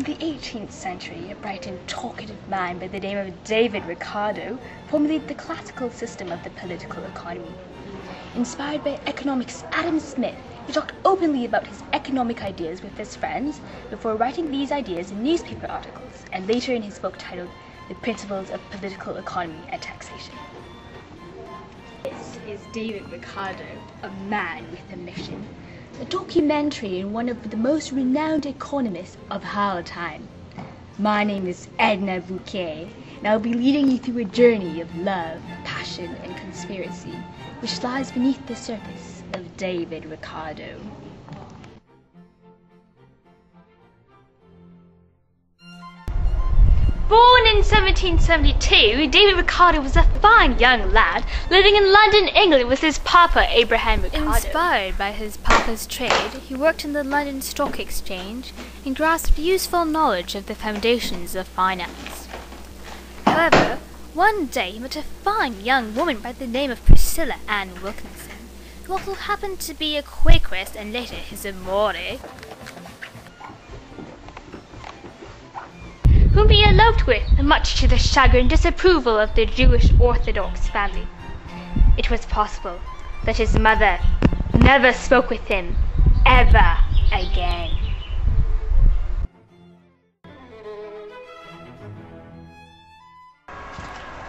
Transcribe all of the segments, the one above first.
In the 18th century, a bright and talkative man by the name of David Ricardo formulated the classical system of the political economy. Inspired by economics Adam Smith, he talked openly about his economic ideas with his friends before writing these ideas in newspaper articles and later in his book titled The Principles of Political Economy and Taxation. This is David Ricardo, a man with a mission, a documentary and one of the most renowned economists of our time. My name is Edna Bouquet, and I'll be leading you through a journey of love, passion, and conspiracy, which lies beneath the surface of David Ricardo. Born in 1772, David Ricardo was a fine young lad living in London, England with his papa, Abraham Ricardo. Inspired by his papa's trade, he worked in the London Stock Exchange and grasped useful knowledge of the foundations of finance. However, one day he met a fine young woman by the name of Priscilla Ann Wilkinson, who also happened to be a Quakeress and later his amore, whom he eloped with, much to the chagrin and disapproval of the Jewish Orthodox family. It was possible that his mother never spoke with him ever again.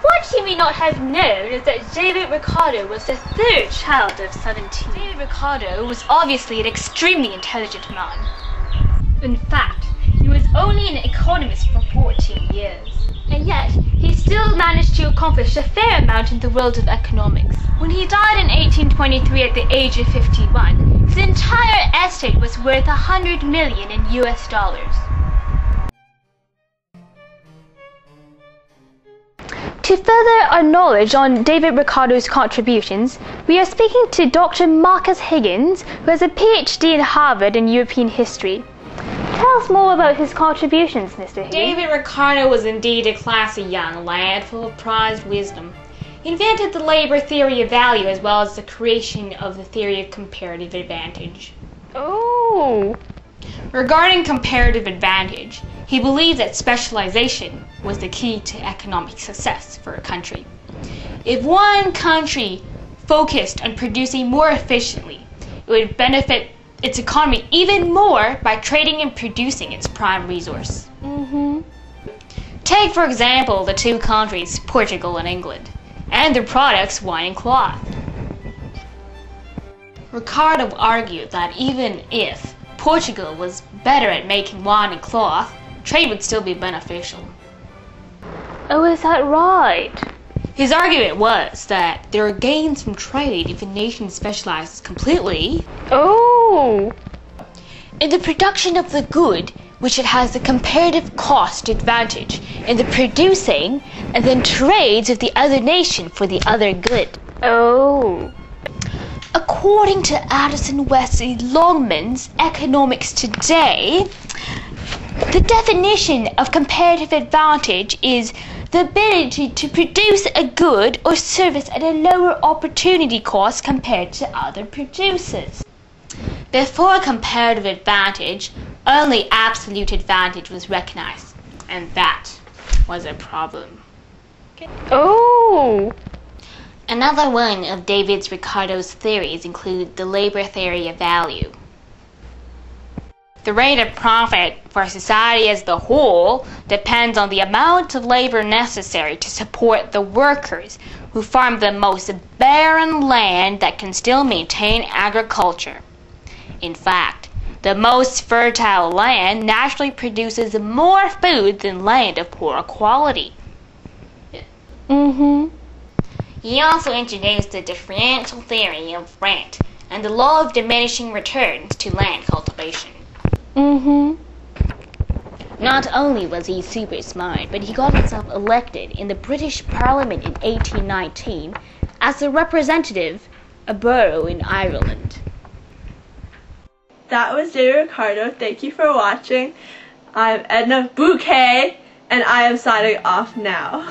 What he may not have known is that David Ricardo was the third child of 17. David Ricardo was obviously an extremely intelligent man. In fact, he was only an economist for 14 years, and yet he still managed to accomplish a fair amount in the world of economics. When he died in 1823 at the age of 51, his entire estate was worth $100 million in US dollars. To further our knowledge on David Ricardo's contributions, we are speaking to Dr. Marcus Higgins, who has a PhD in Harvard in European history. Tell us more about his contributions, Mr. Higgins. David Ricardo was indeed a classy young lad full of prized wisdom. He invented the labor theory of value as well as the creation of the theory of comparative advantage. Oh! Regarding comparative advantage, he believed that specialization was the key to economic success for a country. If one country focused on producing more efficiently, it would benefit its economy even more by trading and producing its prime resource. Take, for example, the two countries, Portugal and England, and their products, wine and cloth. Ricardo argued that even if Portugal was better at making wine and cloth, trade would still be beneficial. Oh, is that right? His argument was that there are gains from trade if a nation specializes completely in the production of the good, which it has the comparative cost advantage in the producing, and then trades with the other nation for the other good. According to Addison Wesley Longman's Economics Today, the definition of comparative advantage is the ability to produce a good or service at a lower opportunity cost compared to other producers. Before comparative advantage, only absolute advantage was recognized, and that was a problem. Another one of David Ricardo's theories include the labor theory of value. The rate of profit for society as a whole depends on the amount of labor necessary to support the workers who farm the most barren land that can still maintain agriculture. In fact, the most fertile land naturally produces more food than land of poor quality. He also introduced the differential theory of rent and the law of diminishing returns to land cultivation. Not only was he super smart, but he got himself elected in the British Parliament in 1819 as a representative, a borough in Ireland. That was David Ricardo. Thank you for watching. I'm Edna Bouquet, and I am signing off now.